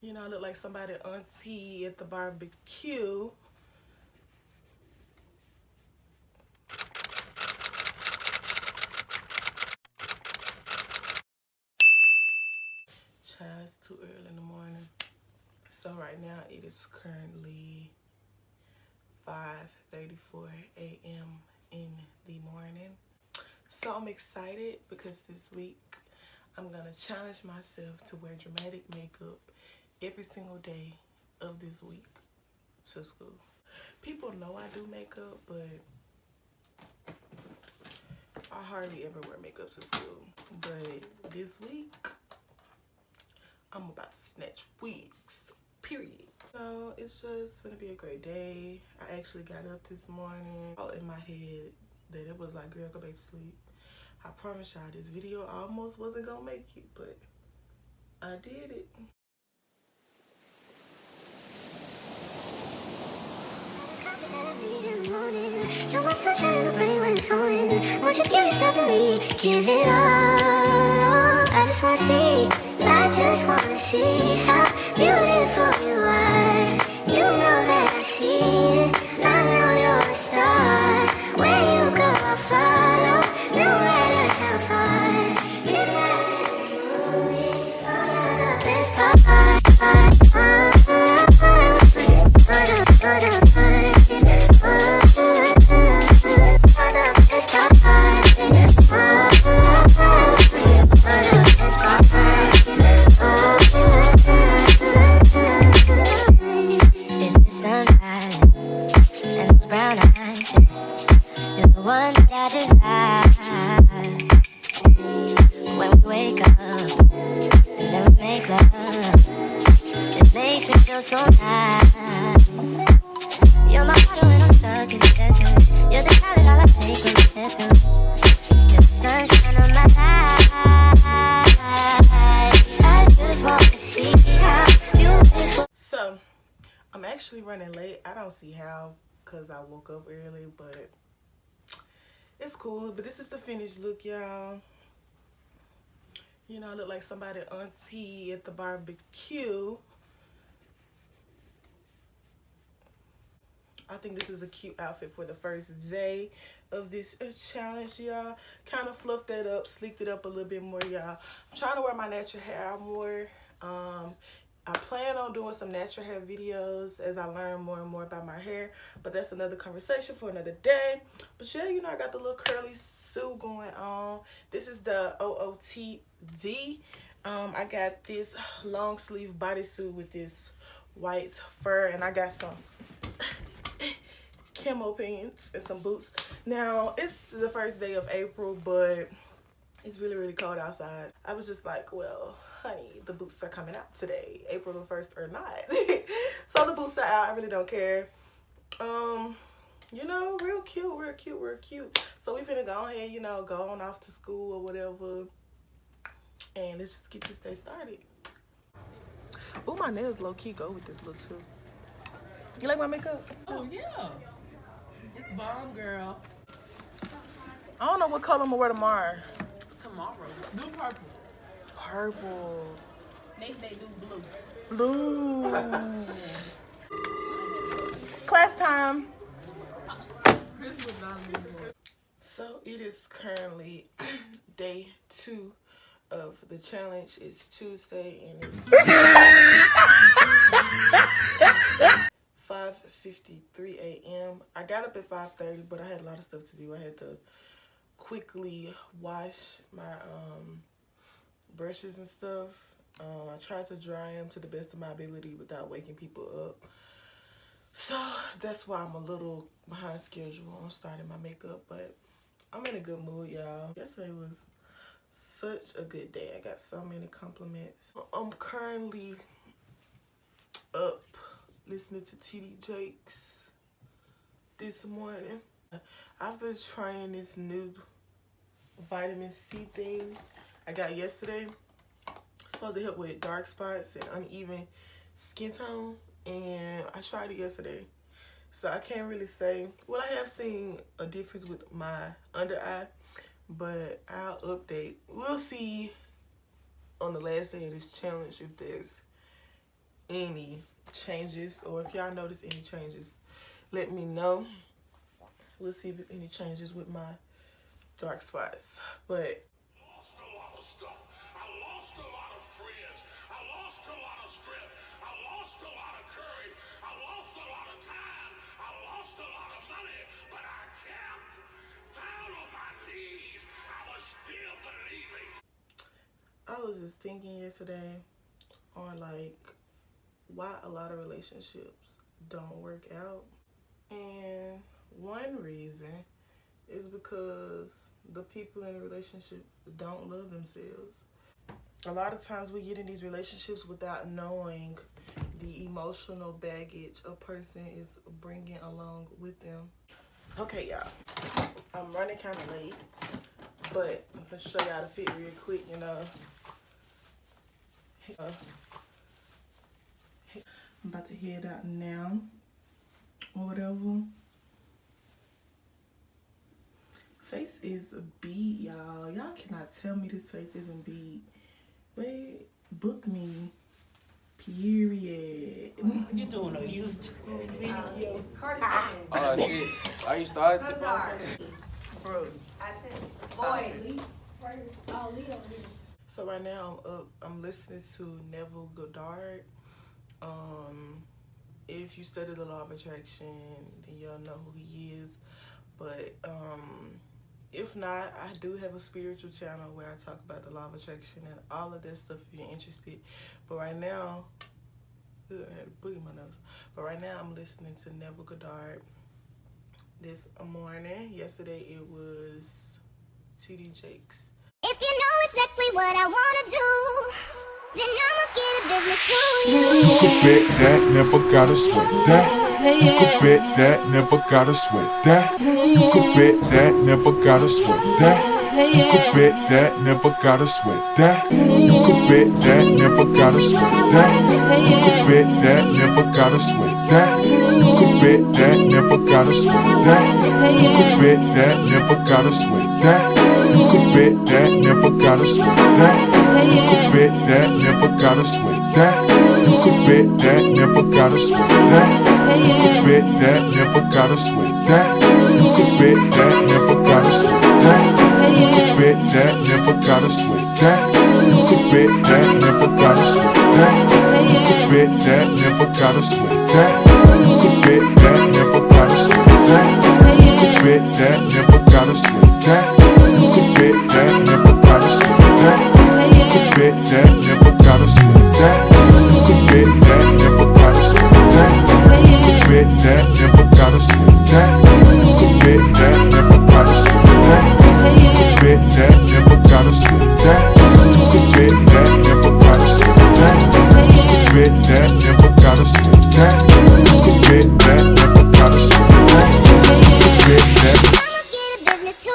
You know, I look like somebody auntie at the barbecue. Child, it's too early in the morning. So right now it is currently 5:34 a.m. in the morning. So I'm excited because this week I'm gonna challenge myself to wear dramatic makeup every single day of this week to school. People know I do makeup, but I hardly ever wear makeup to school. But this week, I'm about to snatch wigs, period. So it's just gonna be a great day. I actually got up this morning, all in my head that it was like, girl, go back to sleep. I promise y'all this video almost wasn't gonna make it, but I did it. You're my sunshine in the rain when it's pouring. Won't you give yourself to me? Give it all. I just wanna see. I just wanna see how beautiful you are. You know that I see it. I know you're a star. Where you go, I'll follow. No matter how far. If I is a movie, you're the best part. So nice. You're my water when I'm stuck in the desert. You're the salad all I take when the heavens. You're the sunshine of my life. I just want to see how beautiful. So, I'm actually running late. I don't see how, because I woke up early, but it's cool. But this is the finished look, y'all. You know, I look like somebody auntie at the barbecue. I think this is a cute outfit for the first day of this challenge, y'all. Kind of fluffed that up, sleeked it up a little bit more, y'all. I'm trying to wear my natural hair out more. I plan on doing some natural hair videos as I learn more and more about my hair, but that's another conversation for another day. But yeah, you know, I got the little curly suit going on. This is the OOTD. I got this long sleeve bodysuit with this white fur, and I got some camo pants and some boots. Now, it's the first day of April, but it's really, really cold outside. I was just like, well, honey, the boots are coming out today, April the 1st or not. So the boots are out. I really don't care. You know, real cute, real cute, real cute. So we finna go ahead, you know, go on off to school or whatever. And let's just get this day started. Oh, my nails low-key go with this look, too. You like my makeup? Oh, yeah. It's bomb, girl. I don't know what color I'm gonna wear tomorrow. Tomorrow. Do purple. Purple. Maybe they do blue. Blue. Class time. So it is currently day 2 of the challenge. It's Tuesday and it's 5:53 a.m. I got up at 5:30, but I had a lot of stuff to do. I had to quickly wash my brushes and stuff. I tried to dry them to the best of my ability without waking people up. So that's why I'm a little behind schedule on starting my makeup, but I'm in a good mood, y'all. Yesterday was such a good day. I got so many compliments. I'm currently up listening to TD Jakes this morning. I've been trying this new vitamin C thing I got yesterday. It's supposed to help with dark spots and uneven skin tone, and I tried it yesterday. So I can't really say. Well, I have seen a difference with my under eye, but I'll update. We'll see on the last day of this challenge if there's any changes, or if y'all notice any changes, let me know. We'll see if there's any changes with my dark spots. But Lost a lot of stuff. I lost a lot of friends. I lost a lot of strength. I lost a lot of courage. I lost a lot of time. I lost a lot of money. But I kept down on my knees. I was still believing. I was just thinking yesterday on like why a lot of relationships don't work out. And one reason is because the people in the relationship don't love themselves. A lot of times we get in these relationships without knowing the emotional baggage a person is bringing along with them. Okay, y'all, I'm running kind of late, but I'm gonna show y'all the fit real quick, you know. I'm about to head out now or whatever. Face is beat, y'all. Y'all cannot tell me this face isn't beat. Wait, book me. Period. You doing a YouTube video? Oh shit. Are you starting? Bro. Boy. So right now I'm up. I'm listening to Neville Goddard. If you study the law of attraction, then you'll know who he is. But if not, I do have a spiritual channel where I talk about the law of attraction and all of that stuff if you're interested. But right now, I had a boogie in my nose. But right now I'm listening to Neville Goddard this morning. Yesterday it was TD Jakes. If you know exactly what I wanna do, then I'ma get a business to you. You could bet that, never gotta sweat that. You could bet that, never gotta sweat that. You could bet that, never gotta sweat that. You could bet that, never gotta sweat that. You could bet that, never gotta sweat that. You could bet that, never gotta sweat that. You could bet that, never gotta sweat that. You could bet that, never gotta sweat that. You could bet that, never gotta sweat that. You could bet that, never gotta sweat that. You could bet that, never gotta sweat that. You could bet that, never gotta sweat that. You could bet that, never gotta sweat that. You could bet that, never gotta sweat that. You could bet that, never gotta sweat that. You could bet that, never gotta sweat that. You could bet that, never gotta sweat that. You could bet that, never gotta sweat that. You could bet that, never gotta sweat that. You could bet that, never gotta sweat that. You could bet that, never gotta sweat that. You could bet that, never gotta sweat that. You could bet that, never gotta sweat that. You could bet that, never gotta sweat that. You could bet that, never gotta sweat that. You could bet that, never gotta sweat that. You could bet that, never gotta sweat that. You could bet that. I'ma get a business to you.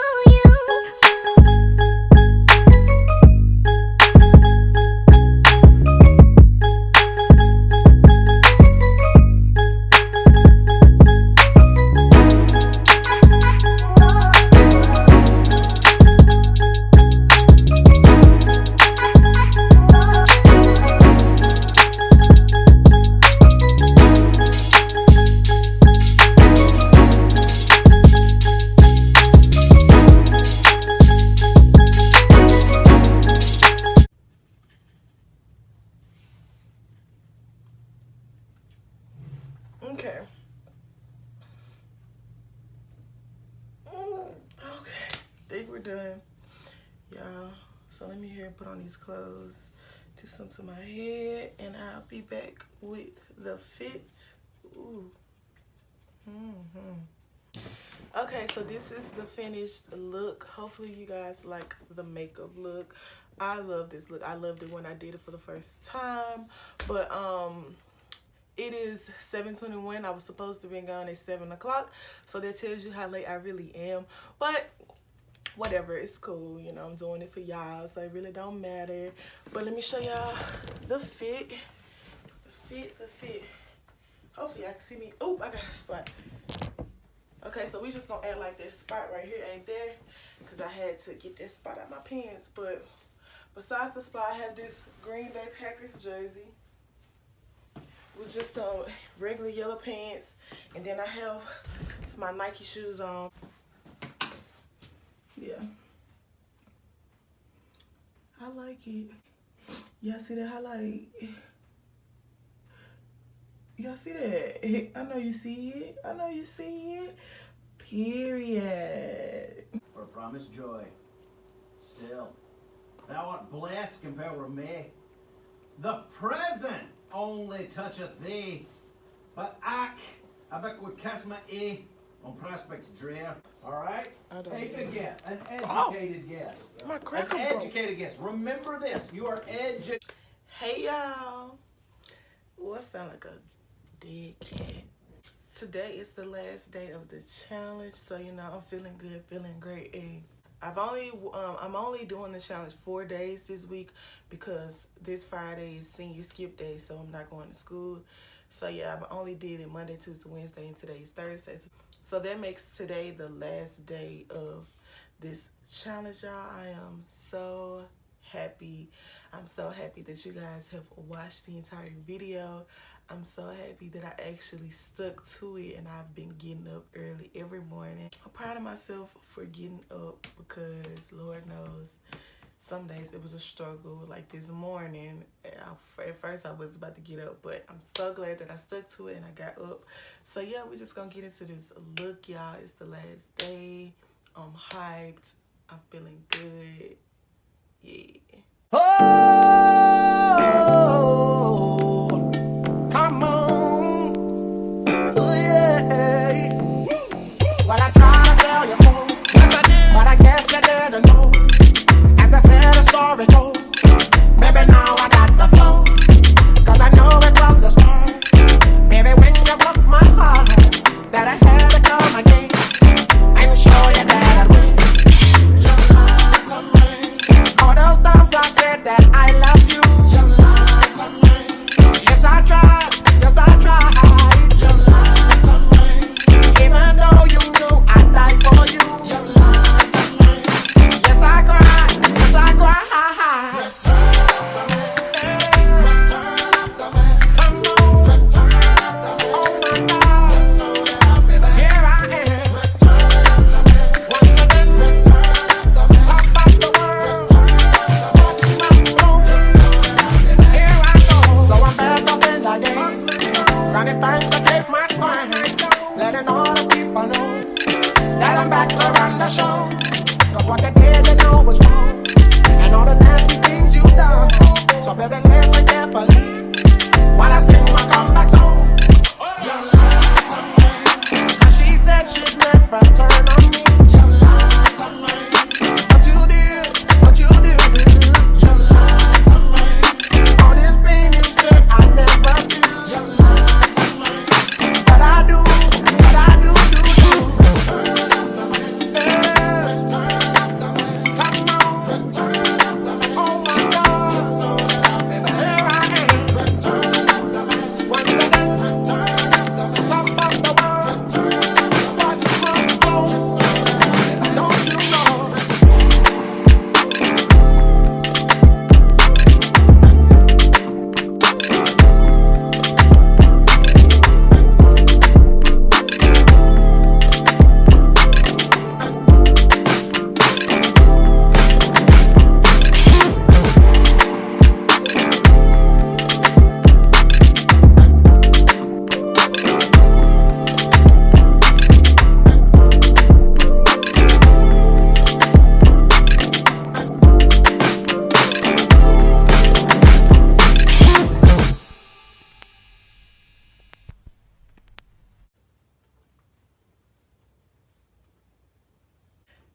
Okay. Okay. Think we're done, y'all. So let me here put on these clothes, do something to my head, and I'll be back with the fit. Ooh. Okay, so this is the finished look. Hopefully you guys like the makeup look. I love this look. I loved it when I did it for the first time. But it is 7:21. I was supposed to be gone at 7 o'clock. So that tells you how late I really am. But whatever, it's cool. You know, I'm doing it for y'all, so it really don't matter. But let me show y'all the fit. The fit. Hopefully y'all can see me. Oh, I got a spot. Okay, so we just gonna act like that spot right here ain't there, because I had to get that spot out my pants. But besides the spot, I have this Green Bay Packers jersey. was just some regular yellow pants, and then I have my Nike shoes on. Yeah, I like it. Y'all see that highlight? Y'all see that? I know you see it. I know you see it. Period. For promised joy. Still, thou art blessed compared with me. The present only toucheth thee, but I would cast my eye on prospects drear. All right? Take a guess. An educated guess. My cracker An broke. educated guess. Remember this. You are educated. Hey y'all. Ooh, I sound like a dead cat. Today is the last day of the challenge, so you know I'm feeling good, feeling great. And I'm only doing the challenge 4 days this week because this Friday is senior skip day, so I'm not going to school. So yeah, I've only did it Monday, Tuesday, Wednesday, and today is Thursday. So that makes today the last day of this challenge, y'all. I am so happy. I'm so happy that you guys have watched the entire video. I'm so happy that I actually stuck to it, and I've been getting up early every morning. I'm proud of myself for getting up because Lord knows some days it was a struggle. Like this morning, at first I was about to get up, but I'm so glad that I stuck to it and I got up. So yeah, we're just gonna get into this look, y'all. It's the last day. I'm hyped. I'm feeling good. Yeah. Oh, come on. Oh, yeah. Well, I tried to tell you so. Yes, I did. But I guess you didn't know. As they said, the story goes. Maybe now I got the flow. Cause I know it from the start. Baby, when you broke my heart, that I had to come again and show you that I win. You lied to me. All those times I said that I love you. You lied to me. Yes, I tried. Yes, I tried. You lied to me. Even though you knew I'd die for you. You lied to me. Yes, I cried. Yes, I cried. Return of the man. Come on. Return of the man. Oh my God. You know that I'll be back. Here I am. Return of the man. Once again. Return of the man. Pop up the world. Return of the man. Watch my flow. You know that I'll be back. Here I go. So I'm back up in the game. Running things to keep my smile. Letting all the people know that I'm back to run the show. Cause what you did, you know was wrong. And all the nasty things you done. So baby, listen carefully while I sing my comeback song. You lied to me. And she said she'd never turn on me. You lied to me. But you did. But you did. You lied to me. All this pain you said I never do. You lied to me. But I do. But I do. Return of the man. Return of the man. Come on. Return of the man. Oh my God. You know that I'll be back. Here I am. Return of the man. Once again. Return of the man. Top of the world. Return of the man. Watch my flow. Don't you know?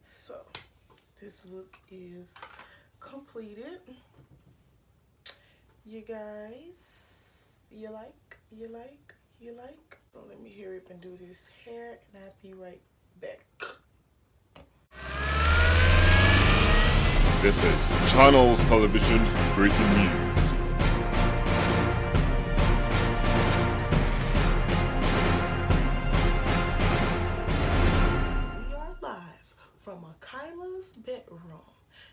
So this look is completed. You guys, you like? So let me hurry up and do this hair, and I'll be right back. This is Channels Television's breaking news. We are live from a Kylah's bedroom,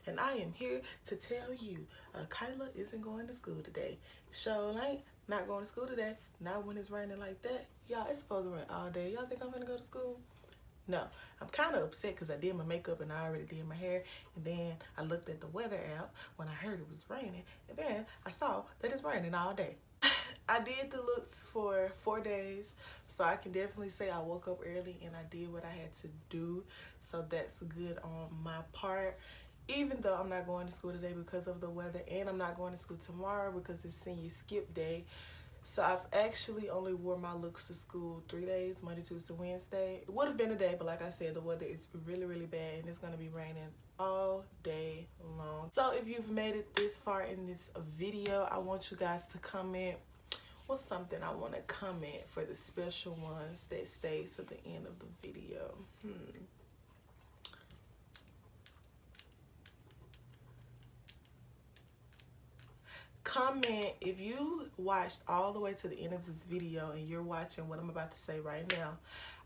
and I am here to tell you Kylah isn't going to school today. So ain't not going to school today. Not when it's raining like that. Y'all, it's supposed to rain all day. Y'all think I'm gonna go to school? No. I'm kind of upset because I did my makeup and I already did my hair. And then I looked at the weather app when I heard it was raining. And then I saw that it's raining all day. I did the looks for 4 days, so I can definitely say I woke up early and I did what I had to do. So that's good on my part. Even though I'm not going to school today because of the weather, and I'm not going to school tomorrow because it's senior skip day. So I've actually only wore my looks to school 3 days, Monday, Tuesday, Wednesday. It would have been a day, but like I said, the weather is really, really bad and it's gonna be raining all day long. So if you've made it this far in this video, I want you guys to comment what's something I want to comment for the special ones that stays to the end of the video. Comment if you watched all the way to the end of this video and you're watching what I'm about to say right now.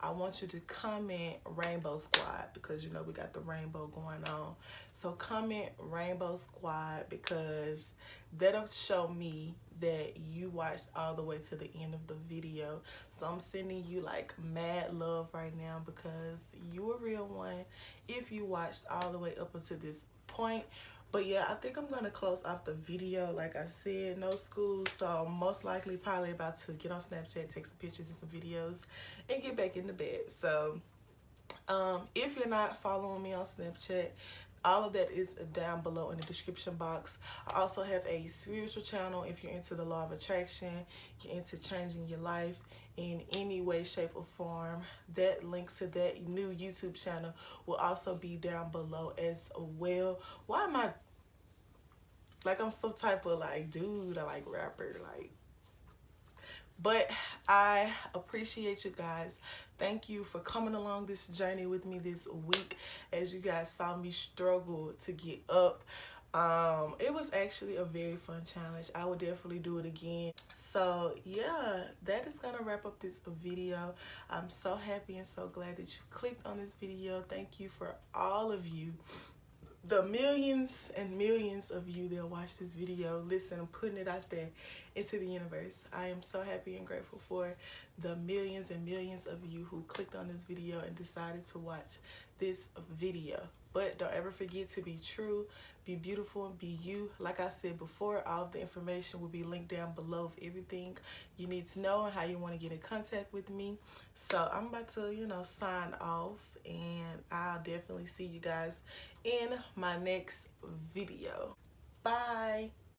I want you to comment Rainbow Squad because you know we got the rainbow going on. So comment Rainbow Squad because that'll show me that you watched all the way to the end of the video. So I'm sending you like mad love right now because you a real one if you watched all the way up until this point. But yeah, I think I'm going to close off the video. Like I said, no school, so I'm most likely probably about to get on Snapchat, take some pictures and some videos, and get back into bed. So if you're not following me on Snapchat, all of that is down below in the description box. I also have a spiritual channel if you're into the law of attraction, you're into changing your life in any way, shape, or form. That link to that new YouTube channel will also be down below as well. Why am I like I'm some type of like dude or like rapper like? But I appreciate you guys. Thank you for coming along this journey with me this week as you guys saw me struggle to get up. It was actually a very fun challenge. I would definitely do it again. So yeah, that is gonna wrap up this video. I'm so happy and so glad that you clicked on this video. Thank you for all of you, the millions and millions of you that watch this video. Listen, I'm putting it out there into the universe. I am so happy and grateful for the millions and millions of you who clicked on this video and decided to watch this video. But don't ever forget to be true, be beautiful, and be you. Like I said before, all of the information will be linked down below of everything you need to know and how you want to get in contact with me. So I'm about to, you know, sign off, and I'll definitely see you guys in my next video. Bye.